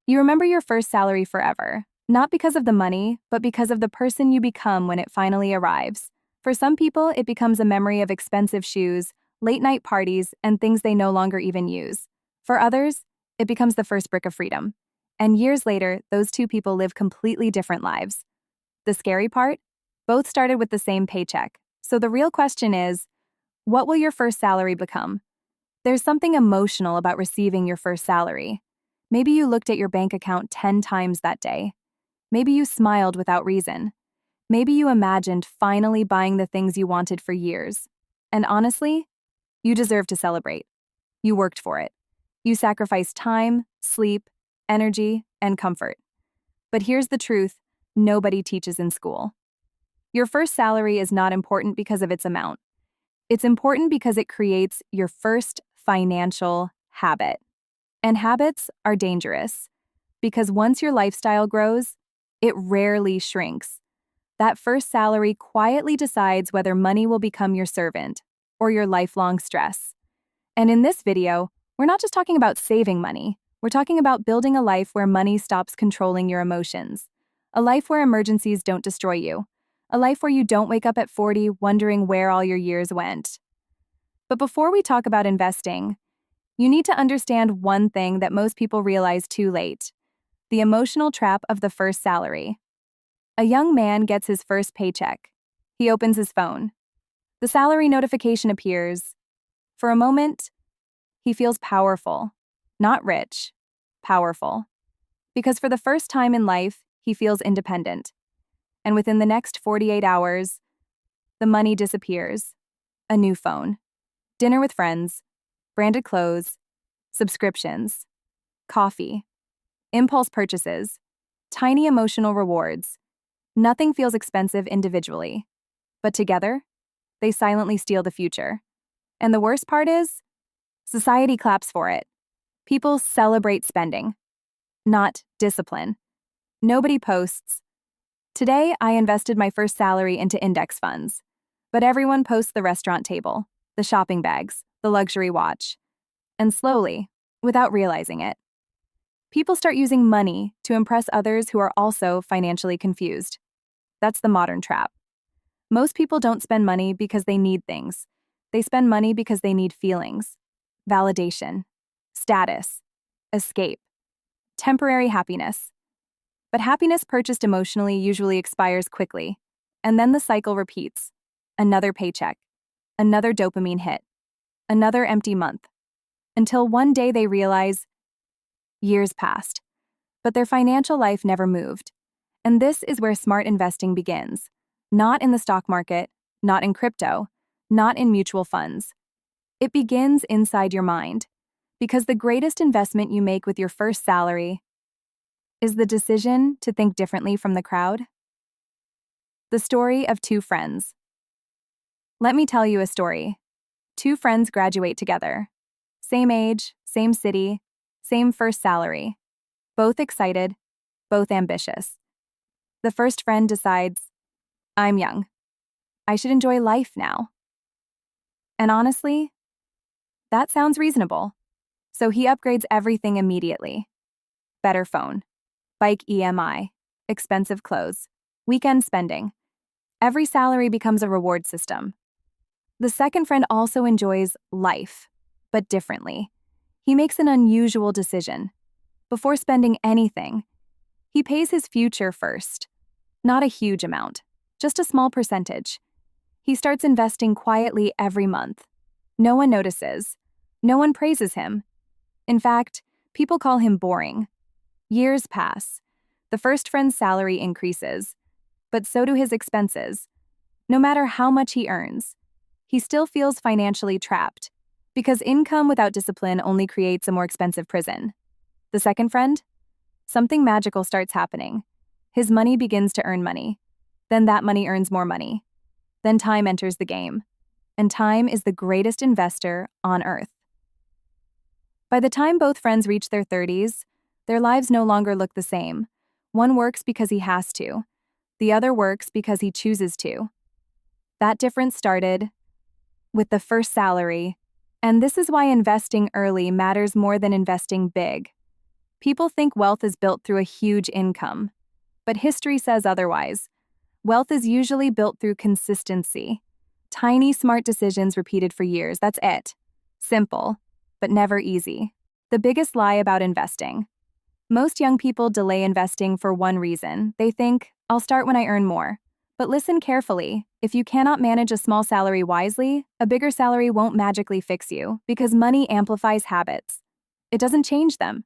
You remember your first salary forever, not because of the money, but because of the person you become when it finally arrives. For some people, it becomes a memory of expensive shoes, late-night parties, and things they no longer even use. For others, it becomes the first brick of freedom. And years later, those two people live completely different lives. The scary part? Both started with the same paycheck. So the real question is, what will your first salary become? There's something emotional about receiving your first salary. Maybe you looked at your bank account 10 times that day. Maybe you smiled without reason. Maybe you imagined finally buying the things you wanted for years. And honestly, you deserve to celebrate. You worked for it. You sacrificed time, sleep, energy, and comfort. But here's the truth nobody teaches in school. Your first salary is not important because of its amount. It's important because it creates your first financial habit. And habits are dangerous because once your lifestyle grows, it rarely shrinks. That first salary quietly decides whether money will become your servant or your lifelong stress. And in this video, we're not just talking about saving money. We're talking about building a life where money stops controlling your emotions. A life where emergencies don't destroy you. A life where you don't wake up at 40 wondering where all your years went. But before we talk about investing, you need to understand one thing that most people realize too late: the emotional trap of the first salary. A young man gets his first paycheck. He opens his phone. The salary notification appears. For a moment, he feels powerful. Not rich, powerful. Because for the first time in life, he feels independent. And within the next 48 hours, the money disappears. A new phone, dinner with friends, branded clothes, subscriptions, coffee, impulse purchases, tiny emotional rewards. Nothing feels expensive individually, but together, they silently steal the future. And the worst part is, society claps for it. People celebrate spending, not discipline. Nobody posts, "Today, I invested my first salary into index funds." But everyone posts the restaurant table, the shopping bags, the luxury watch. And slowly, without realizing it, people start using money to impress others who are also financially confused. That's the modern trap. Most people don't spend money because they need things. They spend money because they need feelings, validation, status, escape, temporary happiness. But happiness purchased emotionally usually expires quickly, and then the cycle repeats. Another paycheck, another dopamine hit, another empty month, until one day they realize years passed, but their financial life never moved. And this is where smart investing begins. Not in the stock market, not in crypto, not in mutual funds. It begins inside your mind, because the greatest investment you make with your first salary is the decision to think differently from the crowd. The story of two friends. Let me tell you a story. Two friends graduate together. Same age, same city, same first salary. Both excited, both ambitious. The first friend decides, "I'm young. I should enjoy life now." And honestly, that sounds reasonable. So he upgrades everything immediately. Better phone, bike EMI, expensive clothes, weekend spending. Every salary becomes a reward system. The second friend also enjoys life, but differently. He makes an unusual decision. Before spending anything, he pays his future first. Not a huge amount, just a small percentage. He starts investing quietly every month. No one notices. No one praises him. In fact, people call him boring. Years pass. The first friend's salary increases, but so do his expenses. No matter how much he earns, he still feels financially trapped, because income without discipline only creates a more expensive prison. The second friend? Something magical starts happening. His money begins to earn money. Then that money earns more money. Then time enters the game. And time is the greatest investor on earth. By the time both friends reach their 30s, their lives no longer look the same. One works because he has to. The other works because he chooses to. That difference started with the first salary, and this is why investing early matters more than investing big. People think wealth is built through a huge income, but history says otherwise. Wealth is usually built through consistency. Tiny, smart decisions repeated for years, that's it. Simple, but never easy. The biggest lie about investing. Most young people delay investing for one reason. They think, I'll start when I earn more. But listen carefully. If you cannot manage a small salary wisely, a bigger salary won't magically fix you because money amplifies habits. It doesn't change them.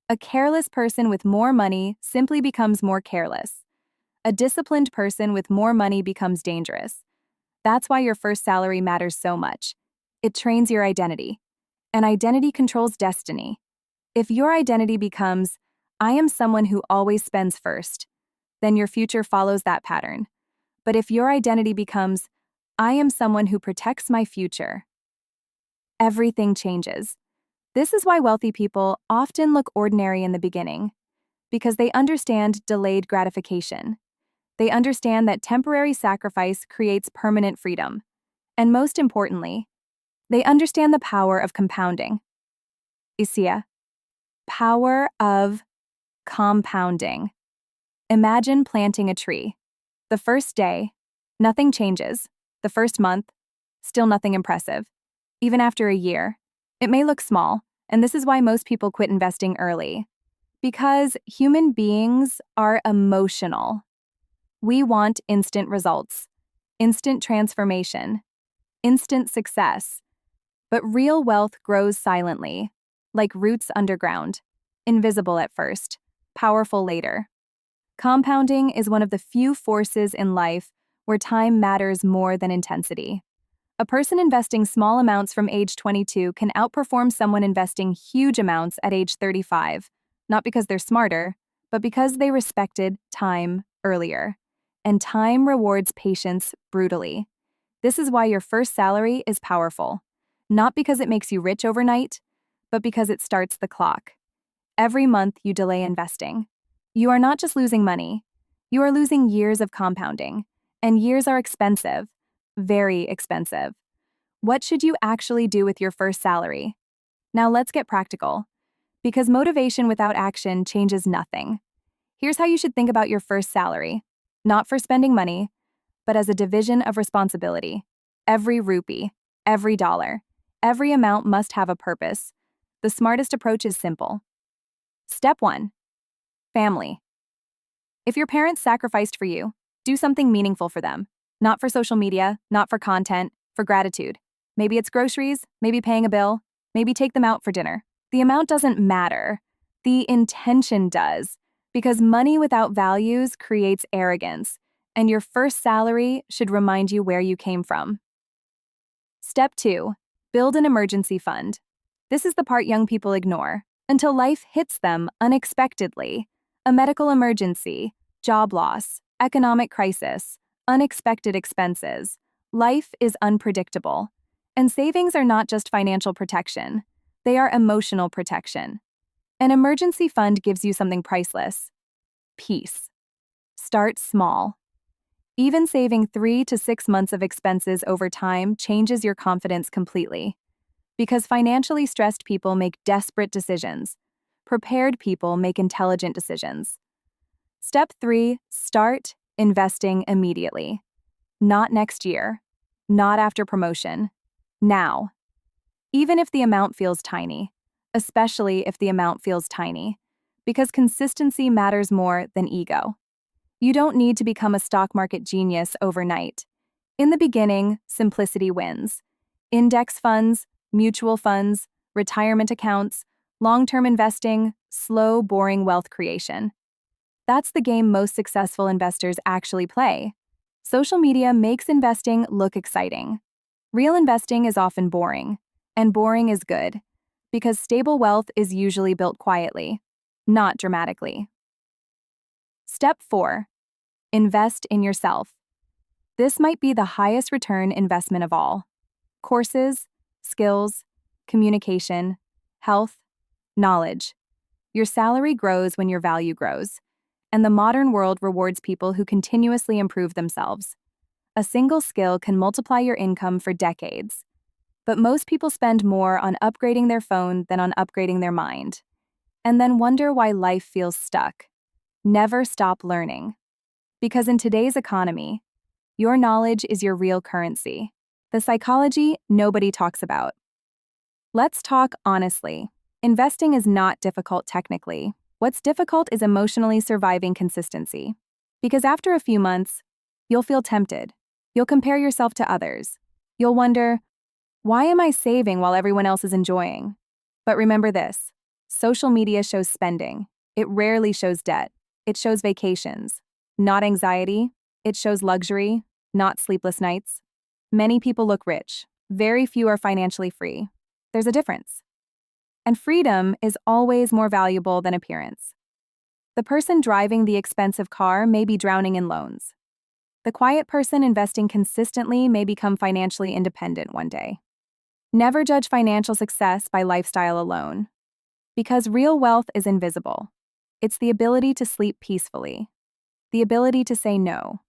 A careless person with more money simply becomes more careless. A disciplined person with more money becomes dangerous. That's why your first salary matters so much. It trains your identity. And identity controls destiny. If your identity becomes, I am someone who always spends first, then your future follows that pattern. But if your identity becomes, I am someone who protects my future, everything changes. This is why wealthy people often look ordinary in the beginning, because they understand delayed gratification. They understand that temporary sacrifice creates permanent freedom. And most importantly, they understand the power of compounding. Isia, power of compounding. Imagine planting a tree. The first day, nothing changes. The first month, still nothing impressive. Even after a year, it may look small, and this is why most people quit investing early. Because human beings are emotional. We want instant results, instant transformation, instant success. But real wealth grows silently, like roots underground, invisible at first, powerful later. Compounding is one of the few forces in life where time matters more than intensity. A person investing small amounts from age 22 can outperform someone investing huge amounts at age 35, not because they're smarter, but because they respected time earlier. And time rewards patience brutally. This is why your first salary is powerful, not because it makes you rich overnight, but because it starts the clock. Every month you delay investing, you are not just losing money, you are losing years of compounding. And years are expensive, very expensive. What should you actually do with your first salary? Now let's get practical. Because motivation without action changes nothing. Here's how you should think about your first salary. Not for spending money, but as a division of responsibility. Every rupee, every dollar, every amount must have a purpose. The smartest approach is simple. Step 1. Family. If your parents sacrificed for you, do something meaningful for them. Not for social media, not for content, for gratitude. Maybe it's groceries, maybe paying a bill, maybe take them out for dinner. The amount doesn't matter. The intention does. Because money without values creates arrogance, and your first salary should remind you where you came from. Step 2. Build an emergency fund. This is the part young people ignore, until life hits them unexpectedly. A medical emergency, job loss, economic crisis, unexpected expenses. Life is unpredictable. And savings are not just financial protection, they are emotional protection. An emergency fund gives you something priceless. Peace. Start small. Even saving 3 to 6 months of expenses over time changes your confidence completely. Because financially stressed people make desperate decisions. Prepared people make intelligent decisions. Step 3, start investing immediately. Not next year. Not after promotion. Now. Even if the amount feels tiny. Especially if the amount feels tiny. Because consistency matters more than ego. You don't need to become a stock market genius overnight. In the beginning, simplicity wins. Index funds, mutual funds, retirement accounts, long-term investing, slow, boring wealth creation. That's the game most successful investors actually play. Social media makes investing look exciting. Real investing is often boring, and boring is good, because stable wealth is usually built quietly, not dramatically. Step 4. Invest in yourself. This might be the highest return investment of all. Courses, skills, communication, health, knowledge. Your salary grows when your value grows, and the modern world rewards people who continuously improve themselves. A single skill can multiply your income for decades. But most people spend more on upgrading their phone than on upgrading their mind. and then wonder why life feels stuck. Never stop learning. Because in today's economy, your knowledge is your real currency. The psychology nobody talks about. Let's talk honestly. Investing is not difficult technically. What's difficult is emotionally surviving consistency. Because after a few months, you'll feel tempted. You'll compare yourself to others. You'll wonder, why am I saving while everyone else is enjoying? But remember this, social media shows spending. It rarely shows debt. It shows vacations, not anxiety. It shows luxury, not sleepless nights. Many people look rich. Very few are financially free. There's a difference. And freedom is always more valuable than appearance. The person driving the expensive car may be drowning in loans. The quiet person investing consistently may become financially independent one day. Never judge financial success by lifestyle alone. Because real wealth is invisible. It's the ability to sleep peacefully, the ability to say no,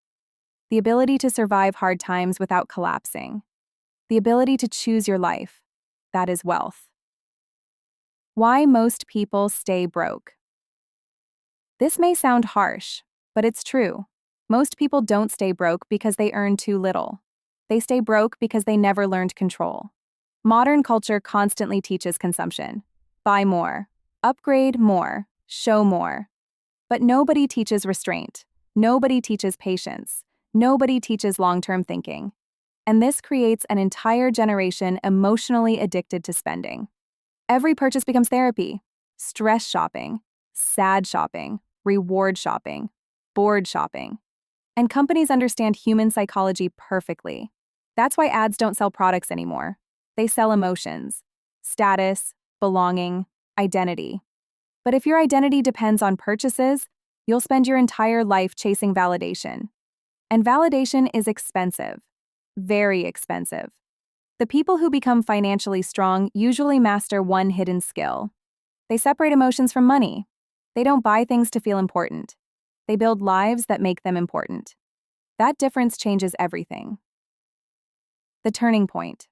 the ability to survive hard times without collapsing, the ability to choose your life. That is wealth. Why most people stay broke. This may sound harsh, but it's true. Most people don't stay broke because they earn too little. They stay broke because they never learned control. Modern culture constantly teaches consumption. Buy more, upgrade more, show more. But nobody teaches restraint. Nobody teaches patience. Nobody teaches long-term thinking. And this creates an entire generation emotionally addicted to spending. Every purchase becomes therapy. Stress shopping, sad shopping, reward shopping, bored shopping. And companies understand human psychology perfectly. That's why ads don't sell products anymore. They sell emotions, status, belonging, identity. But if your identity depends on purchases, you'll spend your entire life chasing validation. And validation is expensive, very expensive. The people who become financially strong usually master one hidden skill. They separate emotions from money. They don't buy things to feel important. They build lives that make them important. That difference changes everything. The turning point.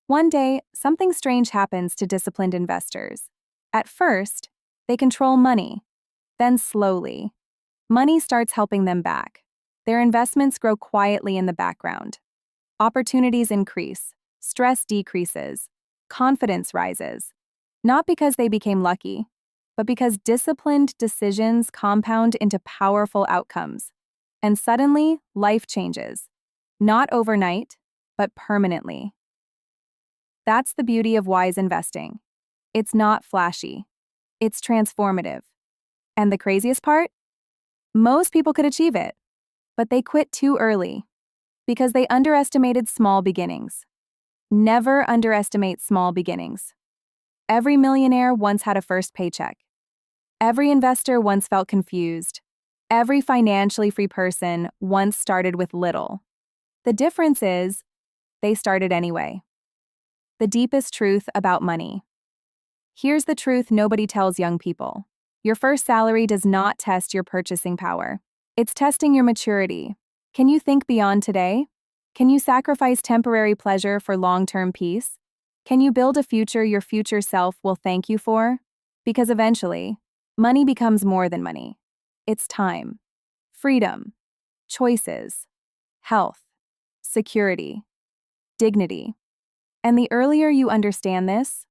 One day, something strange happens to disciplined investors. At first, they control money. Then slowly, money starts helping them back. Their investments grow quietly in the background. Opportunities increase, stress decreases, confidence rises. Not because they became lucky, but because disciplined decisions compound into powerful outcomes. And suddenly, life changes. Not overnight, but permanently. That's the beauty of wise investing. It's not flashy. It's transformative. And the craziest part? Most people could achieve it, but they quit too early because they underestimated small beginnings. Never underestimate small beginnings. Every millionaire once had a first paycheck. Every investor once felt confused. Every financially free person once started with little. The difference is, they started anyway. The deepest truth about money. Here's the truth nobody tells young people. Your first salary does not test your purchasing power. It's testing your maturity. Can you think beyond today? Can you sacrifice temporary pleasure for long-term peace? Can you build a future your future self will thank you for? Because eventually, money becomes more than money. It's time, freedom, choices, health, security, dignity. And the earlier you understand this,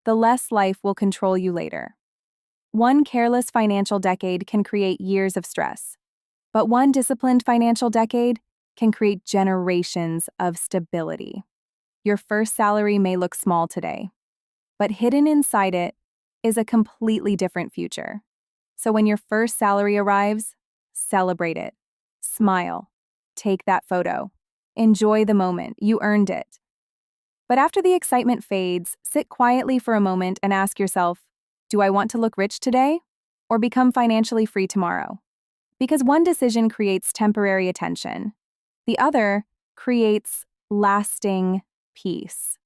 the less life will control you later. One careless financial decade can create years of stress, but one disciplined financial decade can create generations of stability. Your first salary may look small today, but hidden inside it is a completely different future. So when your first salary arrives, celebrate it. Smile. Take that photo. Enjoy the moment. You earned it. But after the excitement fades, sit quietly for a moment and ask yourself, do I want to look rich today or become financially free tomorrow? Because one decision creates temporary attention. The other creates lasting peace.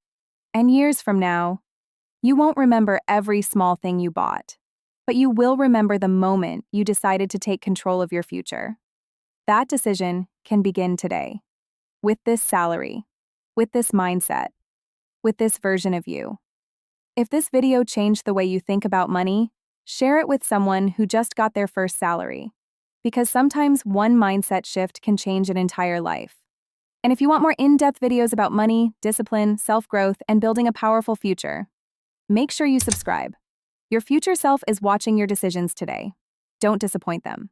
And years from now, you won't remember every small thing you bought, but you will remember the moment you decided to take control of your future. That decision can begin today. With this salary, with this mindset, with this version of you. If this video changed the way you think about money, share it with someone who just got their first salary. Because sometimes one mindset shift can change an entire life. And if you want more in-depth videos about money, discipline, self-growth, and building a powerful future, make sure you subscribe. Your future self is watching your decisions today. Don't disappoint them.